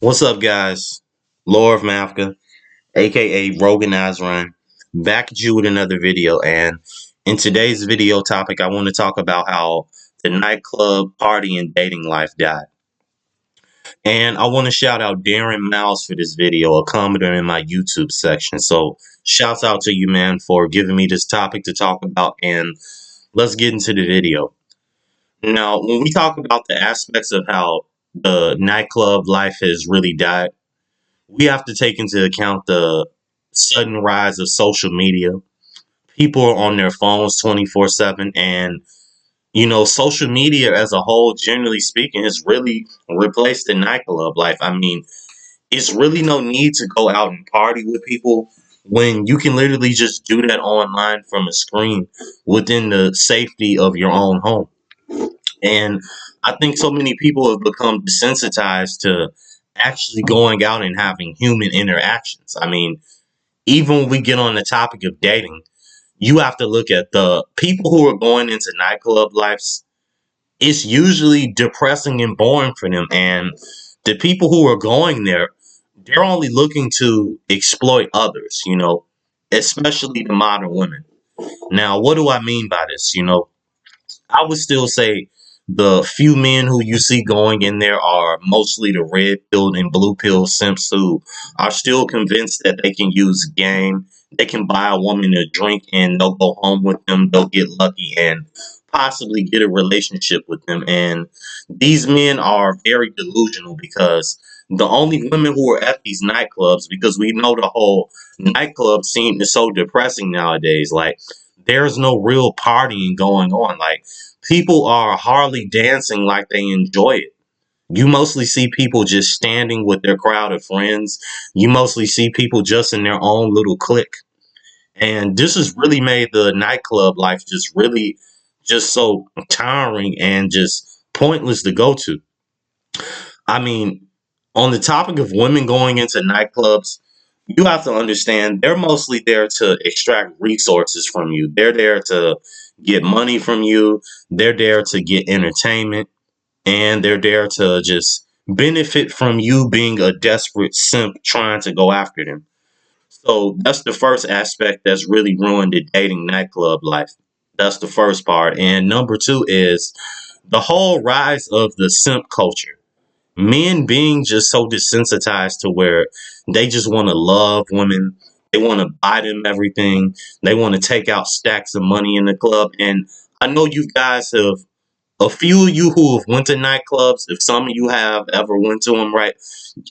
What's up, guys? Lore of Mafka, aka Rogan Azran, back at you with another video. And in today's video topic, I want to talk about how the nightclub party and dating life died. And I want to shout out Darren Mouse for this video, a commenter in my YouTube section. So, shouts out to you, man, for giving me this topic to talk about. And let's get into the video. Now, when we talk about the aspects of how the nightclub life has really died, we have to take into account the sudden rise of social media. People are on their phones 24/7, and social media as a whole, generally speaking, has really replaced the nightclub life. I mean, it's really no need to go out and party with people when you can literally just do that online from a screen within the safety of your own home. And I think so many people have become desensitized to actually going out and having human interactions. I mean, even when we get on the topic of dating, you have to look at the people who are going into nightclub lives. It's usually depressing and boring for them. And the people who are going there, they're only looking to exploit others, especially the modern women. Now, what do I mean by this? I would still say the few men who you see going in there are mostly the red pill and blue pill simps who are still convinced that they can use game. They can buy a woman a drink and they'll go home with them. They'll get lucky and possibly get a relationship with them. And these men are very delusional because the only women who are at these nightclubs, because we know the whole nightclub scene is so depressing nowadays. Like, there's no real partying going on. Like, people are hardly dancing like they enjoy it. You mostly see people just standing with their crowd of friends. You mostly see people just in their own little clique. And this has really made the nightclub life just really just so tiring and just pointless to go to. I mean, on the topic of women going into nightclubs, you have to understand they're mostly there to extract resources from you. They're there to get money from you. They're there to get entertainment, and they're there to just benefit from you being a desperate simp trying to go after them. So that's the first aspect that's really ruined the dating nightclub life. That's the first part. And number two is the whole rise of the simp culture. Men being just so desensitized to where they just want to love women. They want to buy them everything. They want to take out stacks of money in the club. And I know you guys have, a few of you who have went to nightclubs, if some of you have ever went to them, right?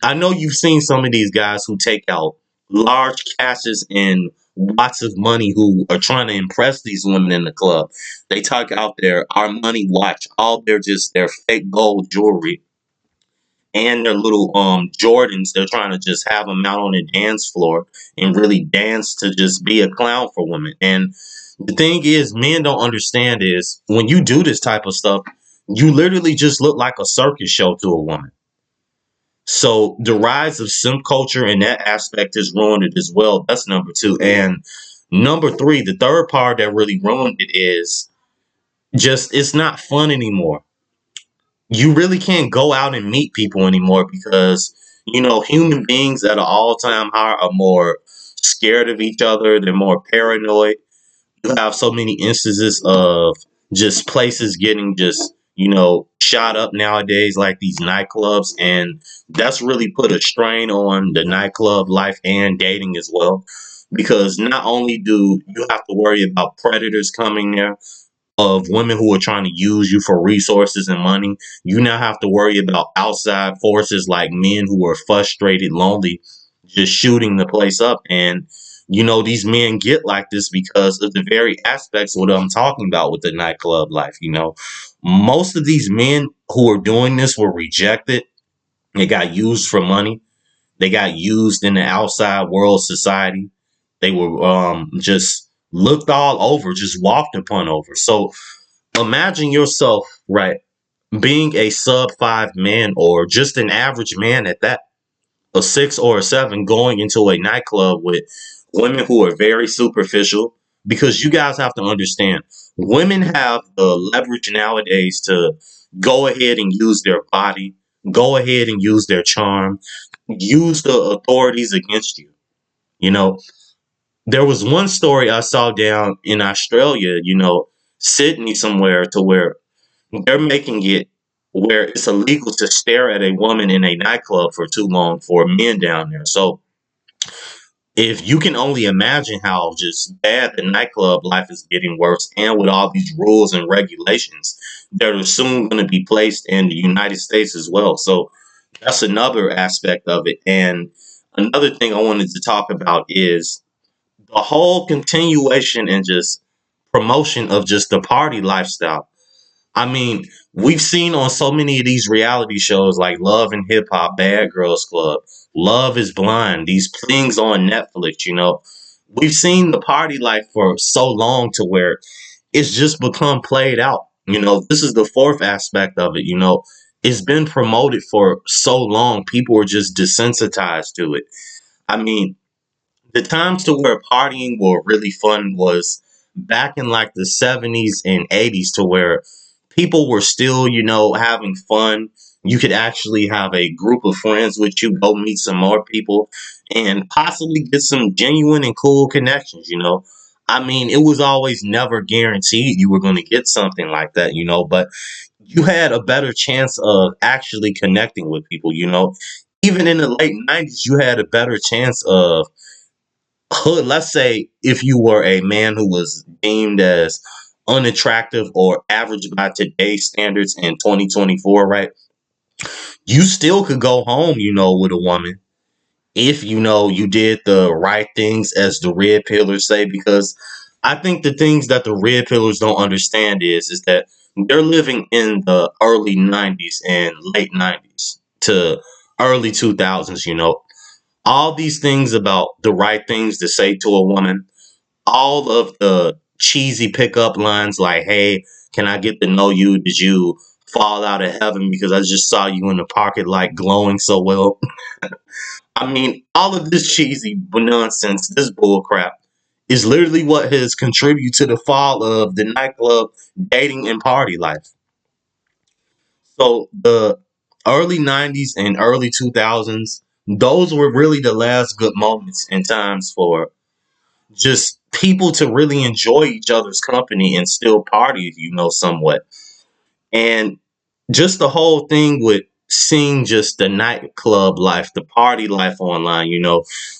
I know you've seen some of these guys who take out large cashes and lots of money who are trying to impress these women in the club. They talk out their our money watch, all their fake gold jewelry and their little Jordans. They're trying to just have them out on the dance floor and really dance to just be a clown for women. And the thing is, men don't understand is when you do this type of stuff, you literally just look like a circus show to a woman. So the rise of simp culture in that aspect has ruined it as well. That's number two. And number three, the third part that really ruined it is just it's not fun anymore. You really can't go out and meet people anymore because human beings at an all-time high are more scared of each other. They're more paranoid. You have so many instances of just places getting just shot up nowadays, like these nightclubs, and that's really put a strain on the nightclub life and dating as well, because not only do you have to worry about predators coming there of women who are trying to use you for resources and money. You now have to worry about outside forces like men who are frustrated, lonely, just shooting the place up. And these men get like this because of the very aspects of what I'm talking about with the nightclub life. Most of these men who are doing this were rejected. They got used for money. They got used in the outside world society. They were just looked all over, just walked upon over. So imagine yourself, right, being a sub five man or just an average man at that, a six or a seven, going into a nightclub with women who are very superficial. Because you guys have to understand, women have the leverage nowadays to go ahead and use their body, go ahead and use their charm, use the authorities against you. You know, there was one story I saw down in Australia, Sydney somewhere, to where they're making it where it's illegal to stare at a woman in a nightclub for too long for men down there. So if you can only imagine how just bad the nightclub life is getting worse, and with all these rules and regulations that are soon going to be placed in the United States as well. So that's another aspect of it. And another thing I wanted to talk about is the whole continuation and just promotion of just the party lifestyle. I mean, we've seen on so many of these reality shows like Love and Hip Hop, Bad Girls Club, Love is Blind, these things on Netflix. We've seen the party life for so long to where it's just become played out. This is the fourth aspect of it. It's been promoted for so long, people are just desensitized to it. I mean, the times to where partying were really fun was back in like the 70s and 80s, to where people were still, having fun. You could actually have a group of friends with you, go meet some more people, and possibly get some genuine and cool connections. I mean, it was always never guaranteed you were going to get something like that, but you had a better chance of actually connecting with people. Even in the late 90s, you had a better chance of, let's say, if you were a man who was deemed as unattractive or average by today's standards in 2024, right? You still could go home, with a woman if you did the right things, as the red pillars say. Because I think the things that the red pillars don't understand is that they're living in the early 90s and late 90s to early 2000s. All these things about the right things to say to a woman, all of the cheesy pickup lines like, "Hey, can I get to know you? Did you fall out of heaven because I just saw you in the parking lot glowing so well?" I mean, all of this cheesy nonsense, this bull crap, is literally what has contributed to the fall of the nightclub dating and party life. So the early 90s and early 2000s, those were really the last good moments and times for just people to really enjoy each other's company and still party, somewhat. And just the whole thing with seeing just the nightclub life, the party life online,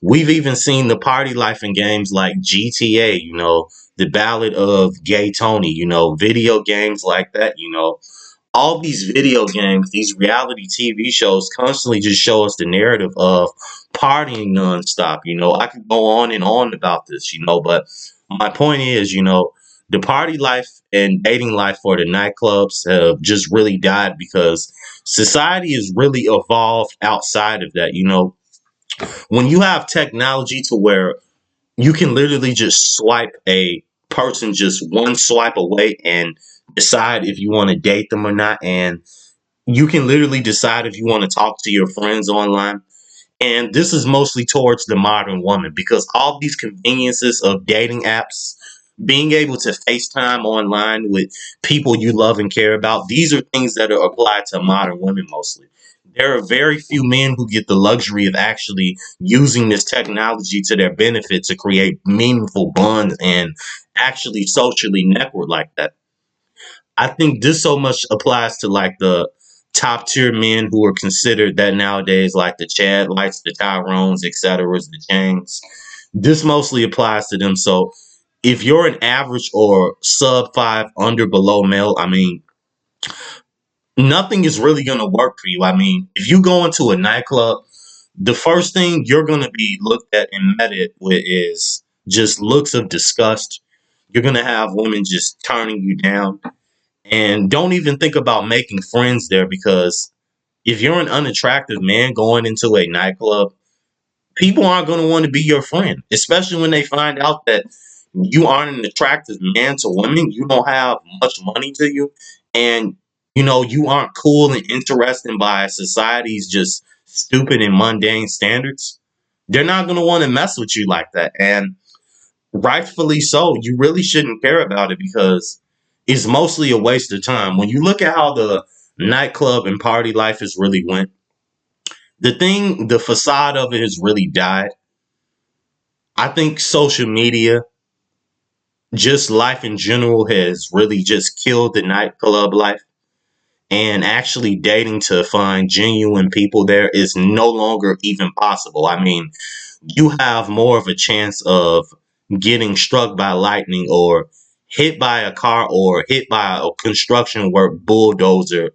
we've even seen the party life in games like GTA, the Ballad of Gay Tony, video games like that. All these video games, these reality TV shows constantly just show us the narrative of partying nonstop. I could go on and on about this, but my point is, the party life and dating life for the nightclubs have just really died because society has really evolved outside of that. When you have technology to where you can literally just swipe a person just one swipe away and decide if you want to date them or not. And you can literally decide if you want to talk to your friends online. And this is mostly towards the modern woman because all these conveniences of dating apps, being able to FaceTime online with people you love and care about, these are things that are applied to modern women mostly. There are very few men who get the luxury of actually using this technology to their benefit to create meaningful bonds and actually socially network like that. I think this so much applies to like the top tier men who are considered that nowadays, like the Chad Lights, the Tyrones, etc., the James. This mostly applies to them. So if you're an average or sub five under below male, I mean, nothing is really going to work for you. I mean, if you go into a nightclub, the first thing you're going to be looked at and met it with is just looks of disgust. You're going to have women just turning you down. And don't even think about making friends there because if you're an unattractive man going into a nightclub, people aren't going to want to be your friend, especially when they find out that you aren't an attractive man to women, you don't have much money to you, and you aren't cool and interested by society's just stupid and mundane standards. They're not going to want to mess with you like that. And rightfully so, you really shouldn't care about it because it's mostly a waste of time. When you look at how the nightclub and party life has really went. The facade of it has really died. I think social media, just life in general, has really just killed the nightclub life. And actually dating to find genuine people there is no longer even possible. I mean, you have more of a chance of getting struck by lightning or hit by a car or hit by a construction work bulldozer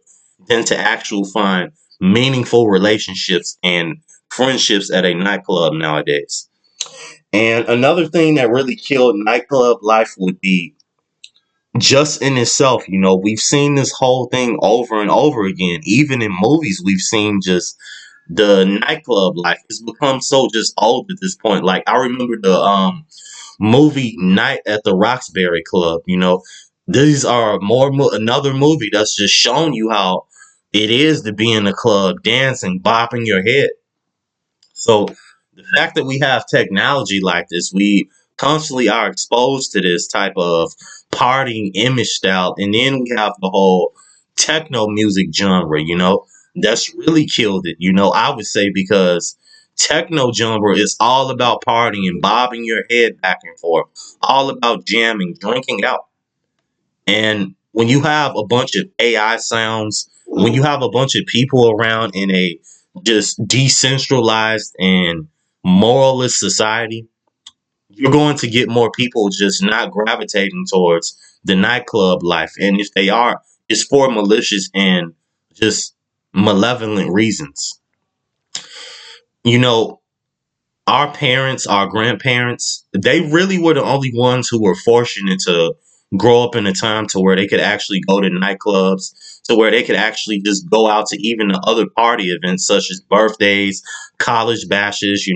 than to actually find meaningful relationships and friendships at a nightclub nowadays. And another thing that really killed nightclub life would be just in itself, we've seen this whole thing over and over again. Even in movies, we've seen just the nightclub life. It's become so just old at this point. Like I remember the movie Night at the Roxbury Club. These are another movie that's just showing you how it is to be in a club, dancing, bopping your head. So the fact that we have technology like this, we constantly are exposed to this type of partying image style, and then we have the whole techno music genre, that's really killed it. I would say because techno genre is all about partying and bobbing your head back and forth, all about jamming, drinking out. And when you have a bunch of AI sounds, when you have a bunch of people around in a just decentralized and moralist society, you're going to get more people just not gravitating towards the nightclub life. And if they are, it's for malicious and just malevolent reasons. You know, our parents, our grandparents, they really were the only ones who were fortunate to grow up in a time to where they could actually go to nightclubs, to where they could actually just go out to even the other party events such as birthdays, college bashes,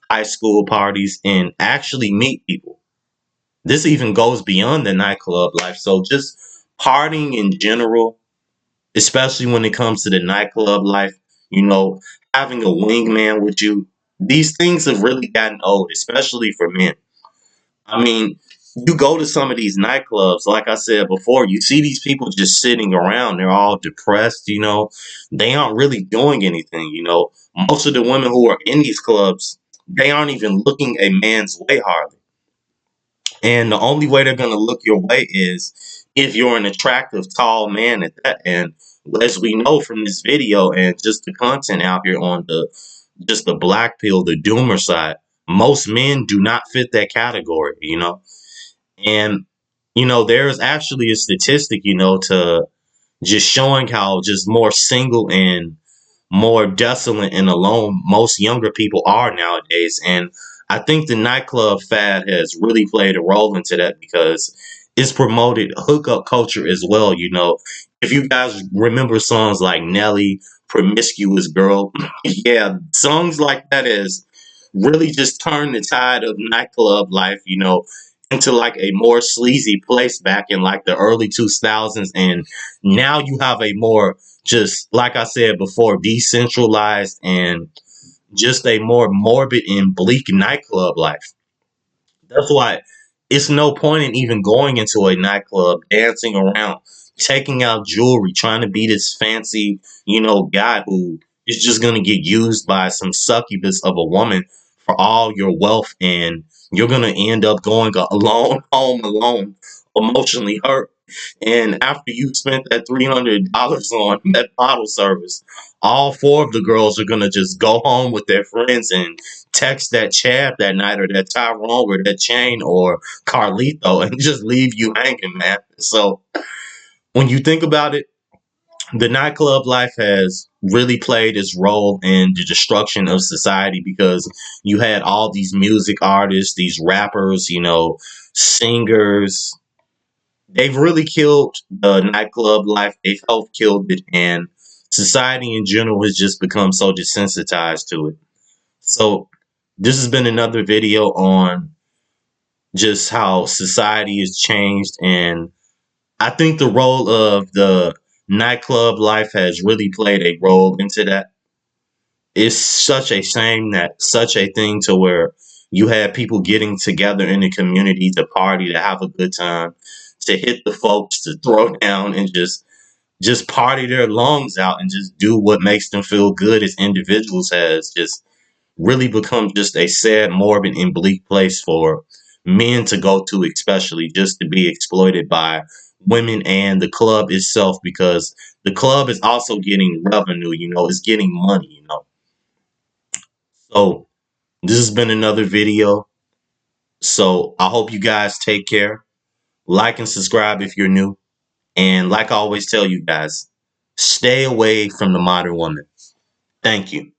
high school parties, and actually meet people. This even goes beyond the nightclub life. So just partying in general, especially when it comes to the nightclub life, you know, having a wingman with you, these things have really gotten old, especially for men. I mean, you go to some of these nightclubs, like I said before, you see these people just sitting around. They're all depressed, they aren't really doing anything. Most of the women who are in these clubs, they aren't even looking a man's way hardly. And the only way they're going to look your way is if you're an attractive, tall man at that. And as we know from this video and just the content out here on the black pill, the doomer side, most men do not fit that category. And, there's actually a statistic, to just showing how just more single and more desolate and alone most younger people are nowadays. And I think the nightclub fad has really played a role into that because it's promoted hookup culture as well. If you guys remember songs like Nelly, Promiscuous Girl, yeah, songs like that has really just turned the tide of nightclub life, into like a more sleazy place back in like the early 2000s. And now you have a more, just like I said before, decentralized and just a more morbid and bleak nightclub life. That's why it's no point in even going into a nightclub, dancing around, taking out jewelry, trying to be this fancy, guy who is just going to get used by some succubus of a woman for all your wealth. And you're going to end up going alone, home alone, emotionally hurt. And after you spent that $300 on that bottle service, all four of the girls are going to just go home with their friends and text that Chad that night or that Tyrone or that Chain or Carlito and just leave you hanging, man. So when you think about it, the nightclub life has really played its role in the destruction of society because you had all these music artists, these rappers, singers. They've really killed the nightclub life. They've helped killed it, and society in general has just become so desensitized to it. So this has been another video on just how society has changed. And I think the role of the nightclub life has really played a role into that. It's such a shame that such a thing to where you had people getting together in the community to party, to have a good time, to hit the folks, to throw down and just just party their lungs out and just do what makes them feel good as individuals has just really become just a sad, morbid, and bleak place for men to go to, especially just to be exploited by women and the club itself, because the club is also getting revenue, it's getting money. So this has been another video. So I hope you guys take care. Like and subscribe if you're new. And like I always tell you guys, stay away from the modern woman. Thank you.